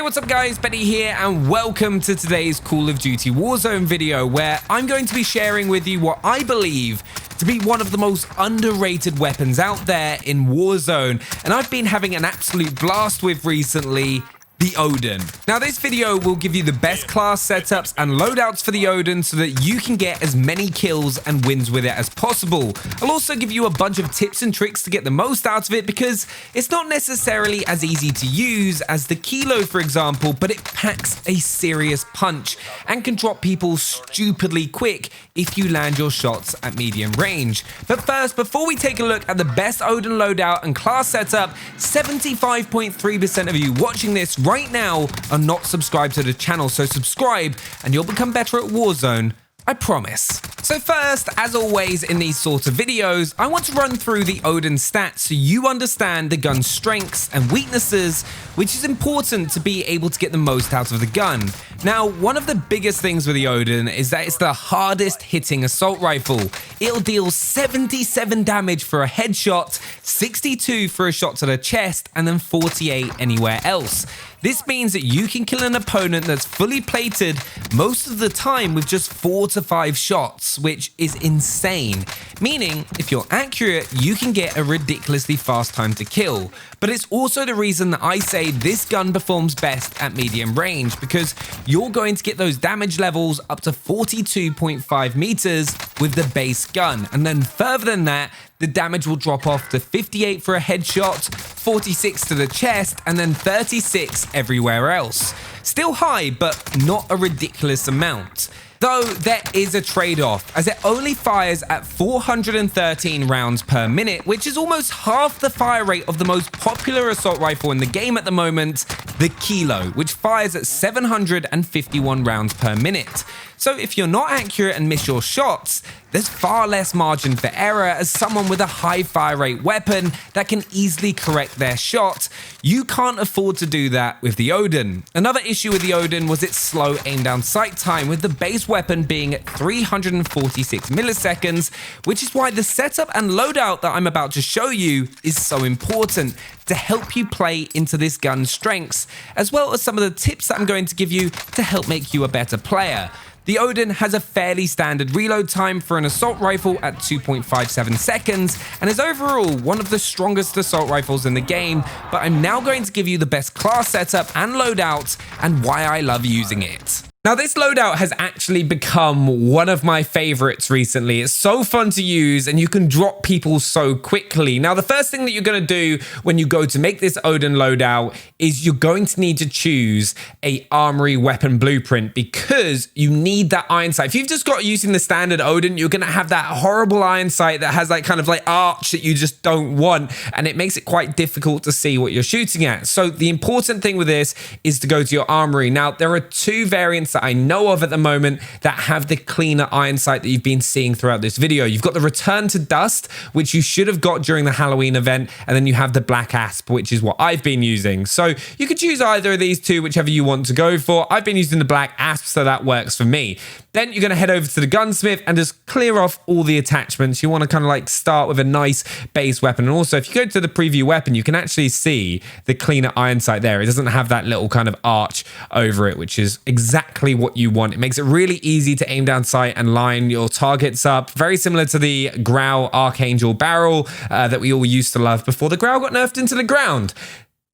what's up guys, Benny here and welcome to today's Call of Duty Warzone video where I'm going to be sharing with you what I believe to be one of the most underrated weapons out there in Warzone, and I've been having an absolute blast with recently, the Oden. Now this video will give you the best class setups and loadouts for the Oden so that you can get as many kills and wins with it as possible. I'll also give you a bunch of tips and tricks to get the most out of it because it's not necessarily as easy to use as the Kilo, for example, but it packs a serious punch and can drop people stupidly quick if you land your shots at medium range. But first, before we take a look at the best Oden loadout and class setup, 75.3% of you watching this right now are not subscribed to the channel, so subscribe and you'll become better at Warzone, I promise. So first, as always in these sort of videos, I want to run through the Oden stats so you understand the gun's strengths and weaknesses, which is important to be able to get the most out of the gun. Now, one of the biggest things with the Oden is that it's the hardest hitting assault rifle. It'll deal 77 damage for a headshot, 62 for a shot to the chest, and then 48 anywhere else. This means that you can kill an opponent that's fully plated most of the time with just 4 to 5 shots, which is insane. Meaning, if you're accurate, you can get a ridiculously fast time to kill. But it's also the reason that I say this gun performs best at medium range, because you're going to get those damage levels up to 42.5 meters with the base gun. And then further than that, the damage will drop off to 58 for a headshot, 46 to the chest, and then 36 everywhere else. Still high, but not a ridiculous amount. Though there is a trade-off, as it only fires at 413 rounds per minute, which is almost half the fire rate of the most popular assault rifle in the game at the moment, the Kilo, which fires at 751 rounds per minute. So if you're not accurate and miss your shots, there's far less margin for error as someone with a high fire rate weapon that can easily correct their shot. You can't afford to do that with the Oden. Another issue with the Oden was its slow aim down sight time, with the base weapon being at 346 milliseconds, which is why the setup and loadout that I'm about to show you is so important to help you play into this gun's strengths, as well as some of the tips that I'm going to give you to help make you a better player. The Oden has a fairly standard reload time for an assault rifle at 2.57 seconds and is overall one of the strongest assault rifles in the game, but I'm now going to give you the best class setup and loadout and why I love using it. Now this loadout has actually become one of my favorites recently. It's so fun to use and you can drop people so quickly. Now the first thing that you're going to do when you go to make this Oden loadout is you're going to need to choose a armory weapon blueprint because you need that iron sight. If you've just got using the standard Oden, you're going to have that horrible iron sight that has like kind of like arch that you just don't want, and it makes it quite difficult to see what you're shooting at. So the important thing with this is to go to your armory. Now there are two variants that I know of at the moment that have the cleaner iron sight that you've been seeing throughout this video. You've got the Return to Dust, which you should have got during the Halloween event, and then you have the Black Asp, which is what I've been using. So you could choose either of these two, whichever you want to go for. I've been using the Black Asp, so that works for me. Then you're going to head over to the gunsmith and just clear off all the attachments. You want to kind of like start with a nice base weapon. And also, if you go to the preview weapon, you can actually see the cleaner iron sight there. It doesn't have that little kind of arch over it, which is exactly what you want. It makes it really easy to aim down sight and line your targets up. Very similar to the Grau Archangel barrel that we all used to love before the Grau got nerfed into the ground.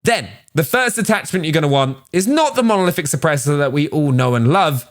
Then, the first attachment you're going to want is not the monolithic suppressor that we all know and love.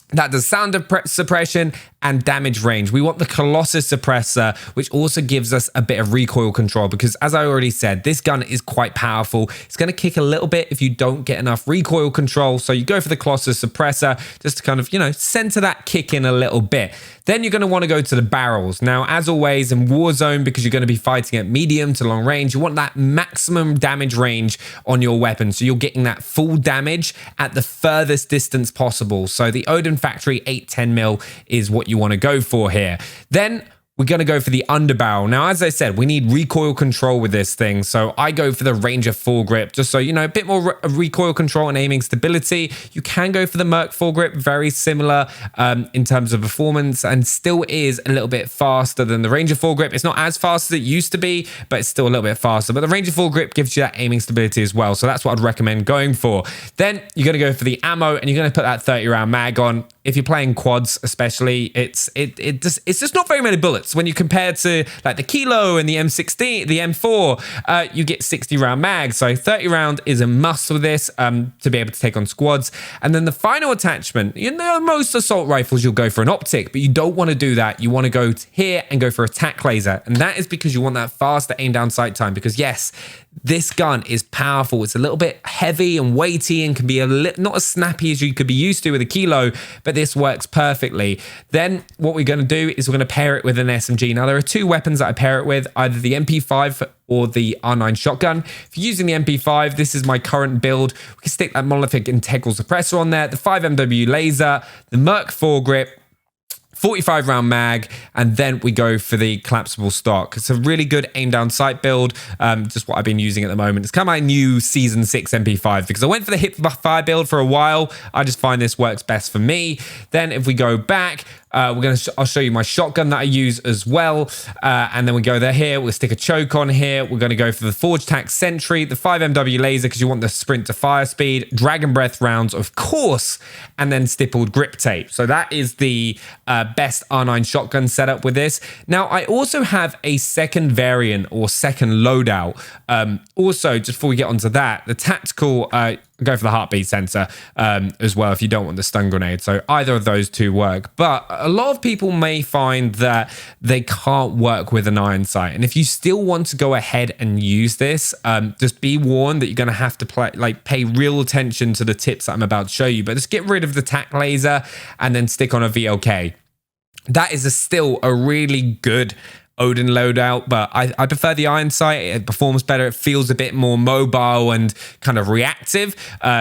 That does sound suppression and damage range. We want the Colossus suppressor, which also gives us a bit of recoil control because, as I already said, this gun is quite powerful. It's going to kick a little bit if you don't get enough recoil control. So you go for the Colossus suppressor just to kind of, center that kick in a little bit. Then you're going to want to go to the barrels. Now, as always in Warzone, because you're going to be fighting at medium to long range, you want that maximum damage range on your weapon. So you're getting that full damage at the furthest distance possible. So the Oden Factory 810mm is what you want to go for here. Then we're going to go for the underbarrel. Now, as I said, we need recoil control with this thing. So I go for the Ranger foregrip, just so, you know, a bit more recoil control and aiming stability. You can go for the Merc foregrip, very similar in terms of performance, and still is a little bit faster than the Ranger foregrip. It's not as fast as it used to be, but it's still a little bit faster. But the Ranger foregrip gives you that aiming stability as well. So that's what I'd recommend going for. Then you're going to go for the ammo, and you're going to put that 30 round mag on. If you're playing quads, especially, it's just not very many bullets. When you compare to like the Kilo and the M16, the M4, you get 60 round mags. So 30 round is a must with this to be able to take on squads. And then the final attachment, you know, most assault rifles, you'll go for an optic, but you don't want to do that. You want to go here and go for a tac laser. And that is because you want that faster aim down sight time, because yes, this gun is powerful. It's a little bit heavy and weighty and can be not as snappy as you could be used to with a Kilo, but this works perfectly. Then what we're going to do is we're going to pair it with an SMG. Now, there are two weapons that I pair it with, either the MP5 or the R9 shotgun. If you're using the MP5, this is my current build. We can stick that monolithic integral suppressor on there, the 5MW laser, the Merc foregrip, 45 round mag, and then we go for the collapsible stock. It's a really good aim down sight build, just what I've been using at the moment. It's kind of my new season 6 MP5 because I went for the hip fire build for a while. I just find this works best for me. Then if we go back, I'll show you my shotgun that I use as well. And then we go here, we'll stick a choke on here. We're going to go for the Forge Tac Sentry, the 5MW laser because you want the sprint to fire speed, Dragon Breath rounds, of course, and then stippled grip tape. So that is the best R9 shotgun setup with this. Now, I also have a second variant or second loadout. Also, just before we get onto that, the tactical, go for the heartbeat sensor as well if you don't want the stun grenade. So either of those two work. But a lot of people may find that they can't work with an iron sight. And if you still want to go ahead and use this, just be warned that you're going to have to pay real attention to the tips that I'm about to show you. But just get rid of the tac laser and then stick on a VLK. That is still a really good Oden loadout, but I prefer the iron sight. It performs better. It feels a bit more mobile and kind of reactive.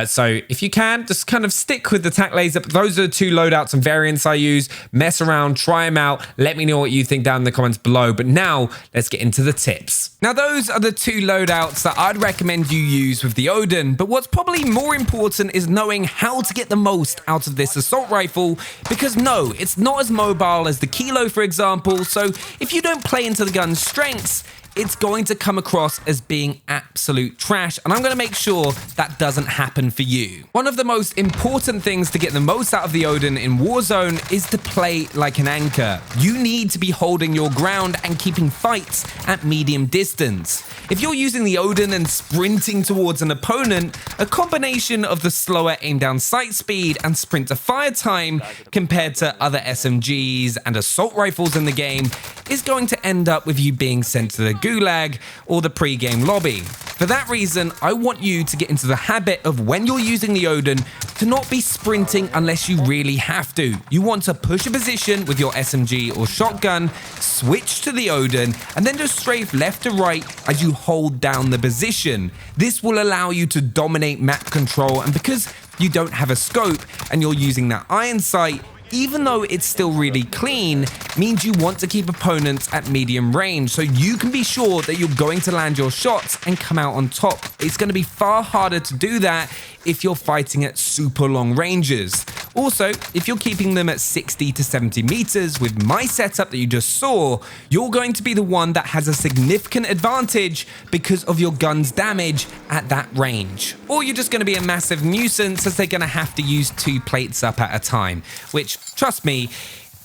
So if you can, just kind of stick with the tac laser. Those are the two loadouts and variants I use. Mess around, try them out. Let me know what you think down in the comments below. But now let's get into the tips. Now, those are the two loadouts that I'd recommend you use with the Oden. But what's probably more important is knowing how to get the most out of this assault rifle, because no, it's not as mobile as the Kilo, for example. So if you don't play into the gun's strengths, it's going to come across as being absolute trash, and I'm going to make sure that doesn't happen for you. One of the most important things to get the most out of the Oden in Warzone is to play like an anchor. You need to be holding your ground and keeping fights at medium distance. If you're using the Oden and sprinting towards an opponent, a combination of the slower aim down sight speed and sprint to fire time compared to other SMGs and assault rifles in the game is going to end up with you being sent to the gulag or the pre-game lobby. For that reason, I want you to get into the habit of, when you're using the Oden, to not be sprinting unless you really have to. You want to push a position with your SMG or shotgun, switch to the Oden, and then just strafe left to right as you hold down the position. This will allow you to dominate map control, and because you don't have a scope and you're using that iron sight, even though it's still really clean, means you want to keep opponents at medium range so you can be sure that you're going to land your shots and come out on top. It's going to be far harder to do that if you're fighting at super long ranges. Also, if you're keeping them at 60 to 70 meters with my setup that you just saw, you're going to be the one that has a significant advantage because of your gun's damage at that range. Or you're just going to be a massive nuisance as they're going to have to use 2 plates up at a time, which, trust me,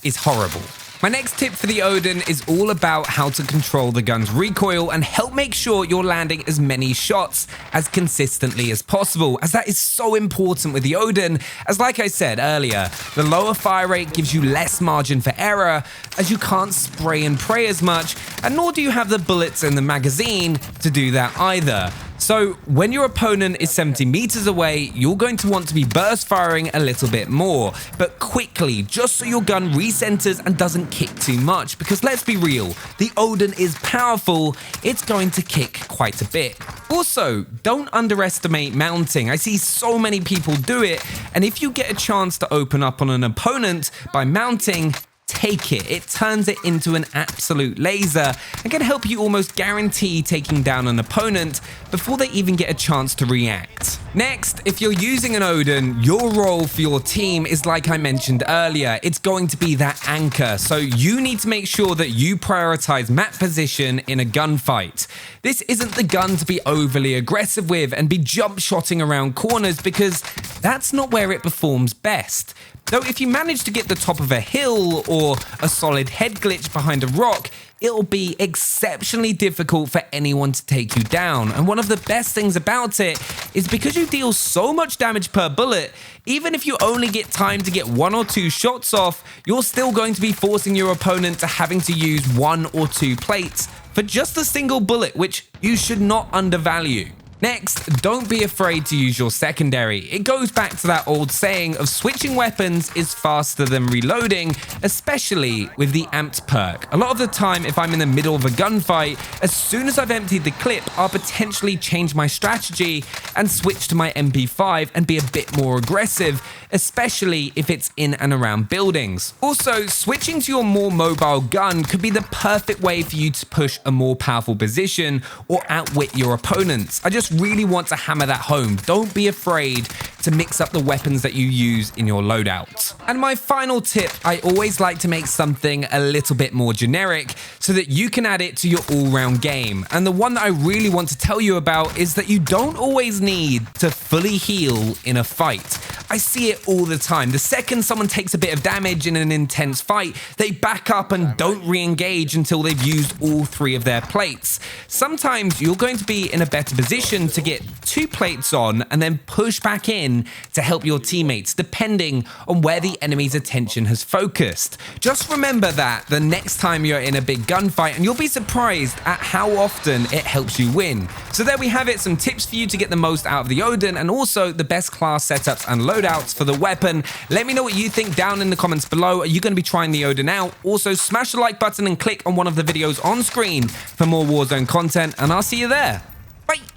is horrible. My next tip for the Oden is all about how to control the gun's recoil and help make sure you're landing as many shots as consistently as possible, as that is so important with the Oden, as like I said earlier, the lower fire rate gives you less margin for error as you can't spray and pray as much, and nor do you have the bullets in the magazine to do that either. So when your opponent is 70 meters away, you're going to want to be burst firing a little bit more, but quickly, just so your gun recenters and doesn't kick too much, because let's be real, the Oden is powerful, it's going to kick quite a bit. Also, don't underestimate mounting. I see so many people do it, and if you get a chance to open up on an opponent by mounting, take it. It turns it into an absolute laser and can help you almost guarantee taking down an opponent before they even get a chance to react. Next, if you're using an Oden, your role for your team is like I mentioned earlier. It's going to be that anchor, so you need to make sure that you prioritize map position in a gunfight. This isn't the gun to be overly aggressive with and be jump shotting around corners, because that's not where it performs best. Though if you manage to get the top of a hill or a solid head glitch behind a rock, it'll be exceptionally difficult for anyone to take you down. And one of the best things about it is because you deal so much damage per bullet, even if you only get time to get 1 or 2 shots off, you're still going to be forcing your opponent to having to use 1 or 2 plates for just a single bullet, which you should not undervalue. Next, don't be afraid to use your secondary. It goes back to that old saying of switching weapons is faster than reloading, especially with the amped perk. A lot of the time, if I'm in the middle of a gunfight, as soon as I've emptied the clip, I'll potentially change my strategy and switch to my MP5 and be a bit more aggressive, especially if it's in and around buildings. Also, switching to your more mobile gun could be the perfect way for you to push a more powerful position or outwit your opponents. I just really want to hammer that home. Don't be afraid to mix up the weapons that you use in your loadout. And my final tip, I always like to make something a little bit more generic so that you can add it to your all-round game. And the one that I really want to tell you about is that you don't always need to fully heal in a fight. I see it all the time. The second someone takes a bit of damage in an intense fight, they back up and don't re-engage until they've used all 3 of their plates. Sometimes you're going to be in a better position to get 2 plates on and then push back in to help your teammates, depending on where the enemy's attention has focused. Just remember that the next time you're in a big gunfight, and you'll be surprised at how often it helps you win. So there we have it, some tips for you to get the most out of the Oden, and also the best class setups and loadouts for the weapon. Let me know what you think down in the comments below. Are you going to be trying the Oden out? Also, smash the like button and click on one of the videos on screen for more Warzone content, and I'll see you there. Bye!